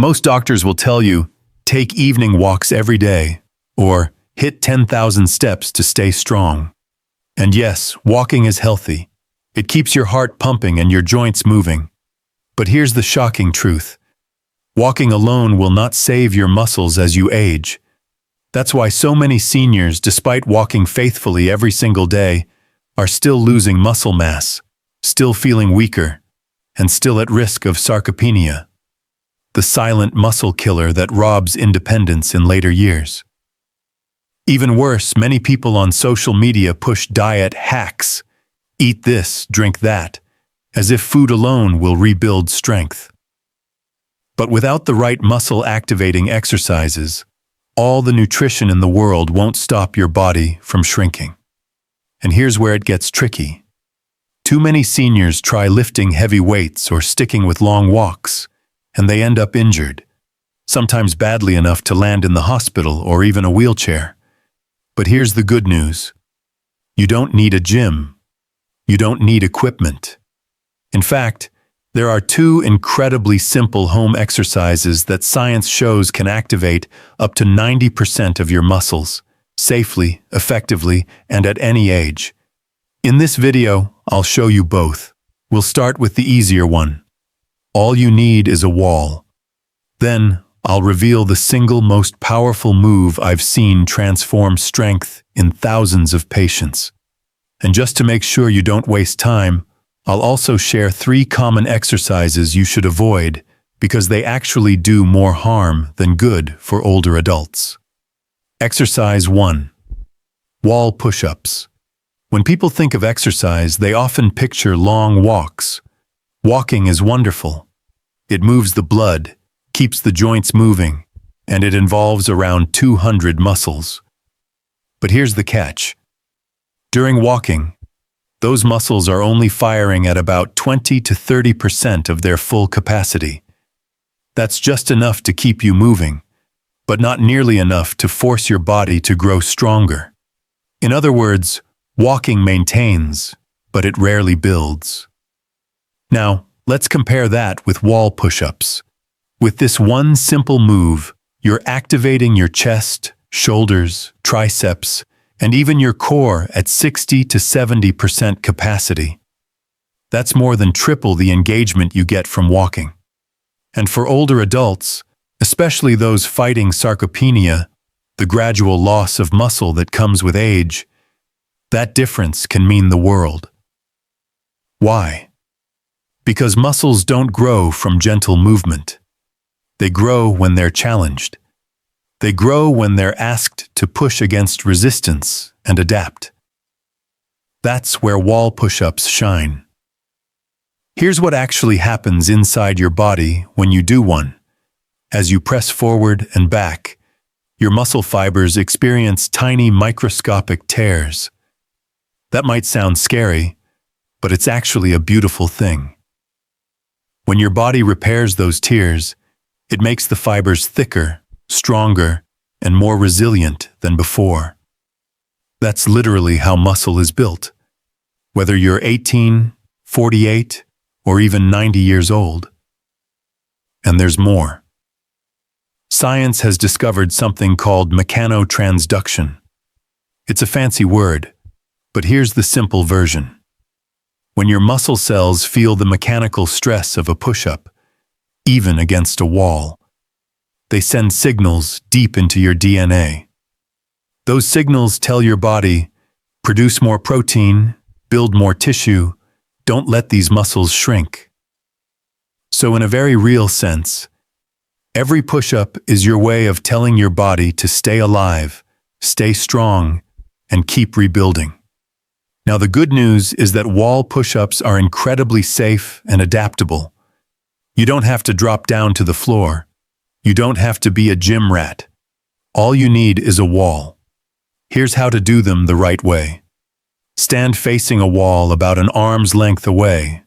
Most doctors will tell you, take evening walks every day, or hit 10,000 steps to stay strong. And yes, walking is healthy. It keeps your heart pumping and your joints moving. But here's the shocking truth. Walking alone will not save your muscles as you age. That's why so many seniors, despite walking faithfully every single day, are still losing muscle mass, still feeling weaker, and still at risk of sarcopenia, the silent muscle killer that robs independence in later years. Even worse, many people on social media push diet hacks, eat this, drink that, as if food alone will rebuild strength. But without the right muscle-activating exercises, all the nutrition in the world won't stop your body from shrinking. And here's where it gets tricky. Too many seniors try lifting heavy weights or sticking with long walks, and they end up injured, sometimes badly enough to land in the hospital or even a wheelchair. But here's the good news. You don't need a gym. You don't need equipment. In fact, there are two incredibly simple home exercises that science shows can activate up to 90% of your muscles, safely, effectively, and at any age. In this video, I'll show you both. We'll start with the easier one. All you need is a wall. Then, I'll reveal the single most powerful move I've seen transform strength in thousands of patients. And just to make sure you don't waste time, I'll also share 3 common exercises you should avoid because they actually do more harm than good for older adults. Exercise 1. Wall push-ups. When people think of exercise, they often picture long walks. Walking is wonderful. It moves the blood, keeps the joints moving, and it involves around 200 muscles. But here's the catch. During walking, those muscles are only firing at about 20 to 30% of their full capacity. That's just enough to keep you moving, but not nearly enough to force your body to grow stronger. In other words, walking maintains, but it rarely builds. Now, let's compare that with wall push-ups. With this one simple move, you're activating your chest, shoulders, triceps, and even your core at 60 to 70% capacity. That's more than triple the engagement you get from walking. And for older adults, especially those fighting sarcopenia, the gradual loss of muscle that comes with age, that difference can mean the world. Why? Because muscles don't grow from gentle movement. They grow when they're challenged. They grow when they're asked to push against resistance and adapt. That's where wall push-ups shine. Here's what actually happens inside your body when you do one. As you press forward and back, your muscle fibers experience tiny microscopic tears. That might sound scary, but it's actually a beautiful thing. When your body repairs those tears, it makes the fibers thicker, stronger, and more resilient than before. That's literally how muscle is built. Whether you're 18, 48, or even 90 years old. And there's more. Science has discovered something called mechanotransduction. It's a fancy word, but here's the simple version. When your muscle cells feel the mechanical stress of a push-up, even against a wall, they send signals deep into your DNA. Those signals tell your body, produce more protein, build more tissue, don't let these muscles shrink. So in a very real sense, every push-up is your way of telling your body to stay alive, stay strong, and keep rebuilding. Now the good news is that wall push-ups are incredibly safe and adaptable. You don't have to drop down to the floor. You don't have to be a gym rat. All you need is a wall. Here's how to do them the right way. Stand facing a wall about an arm's length away.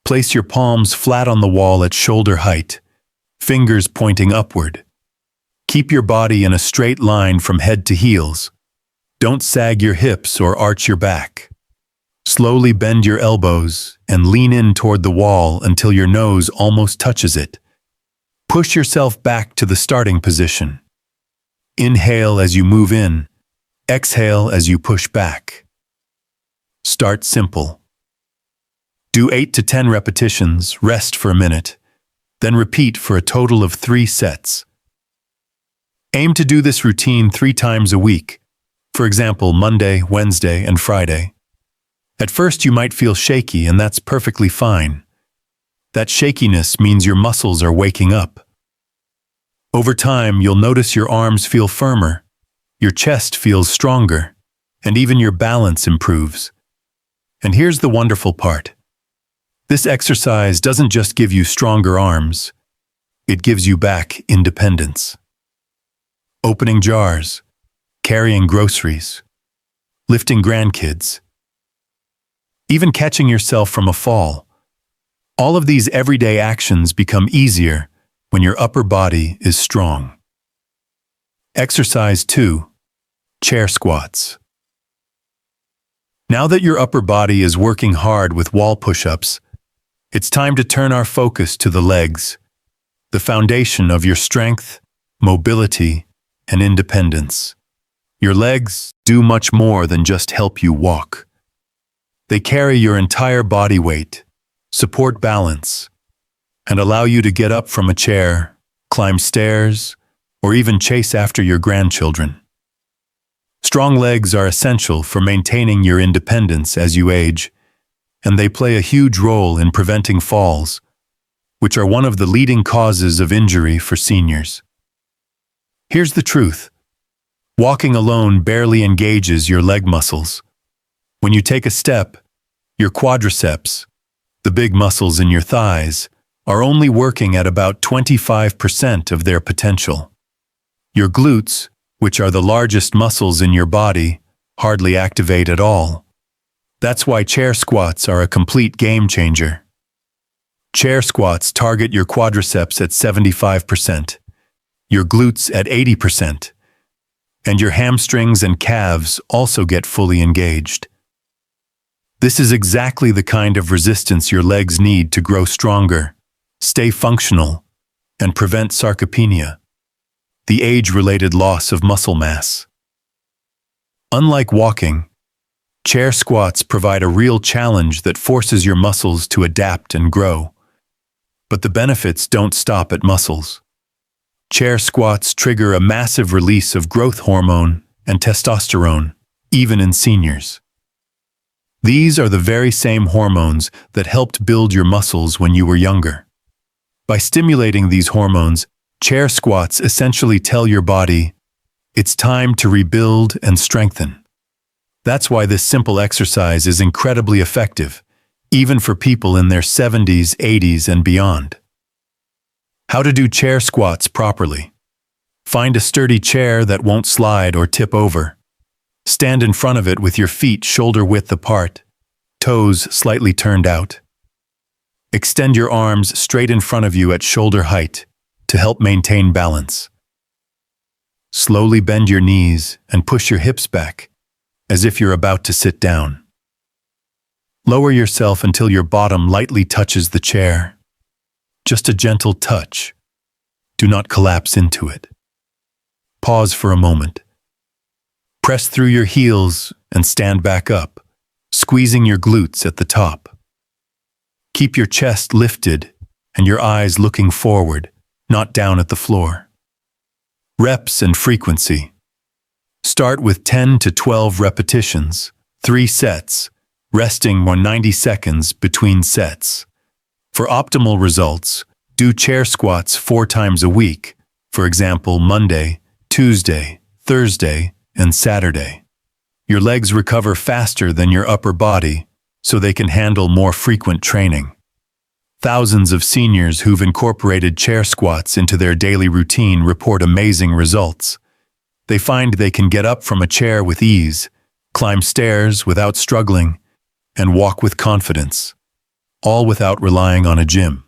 Place your palms flat on the wall at shoulder height, fingers pointing upward. Keep your body in a straight line from head to heels. Don't sag your hips or arch your back. Slowly bend your elbows and lean in toward the wall until your nose almost touches it. Push yourself back to the starting position. Inhale as you move in. Exhale as you push back. Start simple. Do 8 to 10 repetitions, rest for a minute, then repeat for a total of 3 sets. Aim to do this routine 3 times a week, for example, Monday, Wednesday, and Friday. At first you might feel shaky, and that's perfectly fine. That shakiness means your muscles are waking up. Over time, you'll notice your arms feel firmer, your chest feels stronger, and even your balance improves. And here's the wonderful part. This exercise doesn't just give you stronger arms, it gives you back independence. Opening jars, carrying groceries, lifting grandkids, even catching yourself from a fall. All of these everyday actions become easier when your upper body is strong. Exercise 2. Chair squats. Now that your upper body is working hard with wall push-ups, it's time to turn our focus to the legs, the foundation of your strength, mobility, and independence. Your legs do much more than just help you walk. They carry your entire body weight, support balance, and allow you to get up from a chair, climb stairs, or even chase after your grandchildren. Strong legs are essential for maintaining your independence as you age, and they play a huge role in preventing falls, which are one of the leading causes of injury for seniors. Here's the truth. Walking alone barely engages your leg muscles. When you take a step, your quadriceps, the big muscles in your thighs, are only working at about 25% of their potential. Your glutes, which are the largest muscles in your body, hardly activate at all. That's why chair squats are a complete game changer. Chair squats target your quadriceps at 75%, your glutes at 80%, and your hamstrings and calves also get fully engaged. This is exactly the kind of resistance your legs need to grow stronger, stay functional, and prevent sarcopenia, the age-related loss of muscle mass. Unlike walking, chair squats provide a real challenge that forces your muscles to adapt and grow. But the benefits don't stop at muscles. Chair squats trigger a massive release of growth hormone and testosterone, even in seniors. These are the very same hormones that helped build your muscles when you were younger. By stimulating these hormones, chair squats essentially tell your body, it's time to rebuild and strengthen. That's why this simple exercise is incredibly effective, even for people in their 70s, 80s, and beyond. How to do chair squats properly. Find a sturdy chair that won't slide or tip over. Stand in front of it with your feet shoulder-width apart, toes slightly turned out. Extend your arms straight in front of you at shoulder height to help maintain balance. Slowly bend your knees and push your hips back, as if you're about to sit down. Lower yourself until your bottom lightly touches the chair. Just a gentle touch. Do not collapse into it. Pause for a moment. Press through your heels and stand back up, squeezing your glutes at the top. Keep your chest lifted and your eyes looking forward, not down at the floor. Reps and frequency. Start with 10 to 12 repetitions, 3 sets, resting 90 seconds between sets. For optimal results, do chair squats 4 times a week, for example, Monday, Tuesday, Thursday, and Saturday. Your legs recover faster than your upper body, so they can handle more frequent training. Thousands of seniors who've incorporated chair squats into their daily routine report amazing results. They find they can get up from a chair with ease, climb stairs without struggling, and walk with confidence, all without relying on a gym.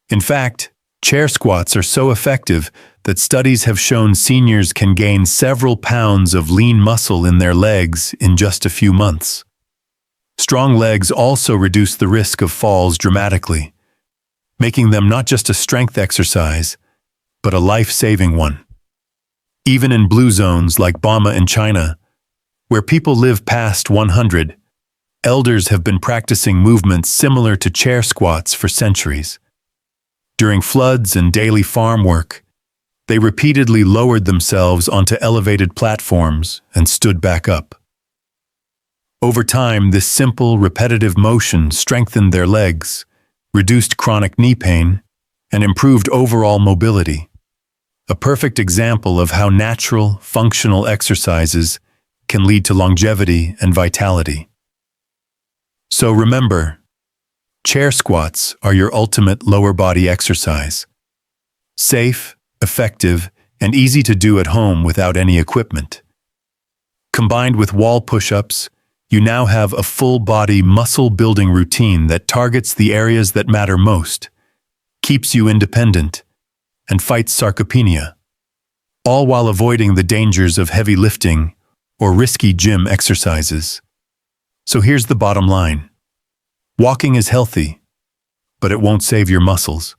In fact, chair squats are so effective that studies have shown seniors can gain several pounds of lean muscle in their legs in just a few months. Strong legs also reduce the risk of falls dramatically. making them not just a strength exercise, but a life-saving one. Even in blue zones like Burma in China, where people live past 100, elders have been practicing movements similar to chair squats for centuries. During floods and daily farm work, they repeatedly lowered themselves onto elevated platforms and stood back up. Over time, this simple, repetitive motion strengthened their legs, reduced chronic knee pain, and improved overall mobility. A perfect example of how natural, functional exercises can lead to longevity and vitality. So remember, chair squats are your ultimate lower body exercise. Safe, effective, and easy to do at home without any equipment. Combined with wall push-ups, you now have a full-body muscle-building routine that targets the areas that matter most, keeps you independent, and fights sarcopenia, all while avoiding the dangers of heavy lifting or risky gym exercises. So here's the bottom line. Walking is healthy, but it won't save your muscles.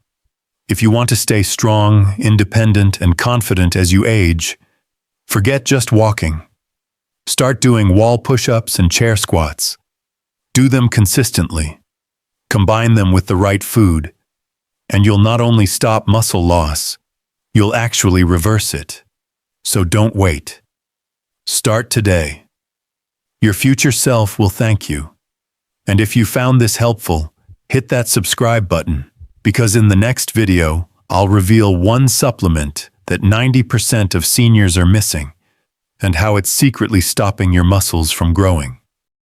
If you want to stay strong, independent, and confident as you age, forget just walking. Start doing wall push-ups and chair squats. Do them consistently. Combine them with the right food, and you'll not only stop muscle loss, you'll actually reverse it. So don't wait. Start today. Your future self will thank you. And if you found this helpful, hit that subscribe button, because in the next video, I'll reveal one supplement that 90% of seniors are missing, and how it's secretly stopping your muscles from growing.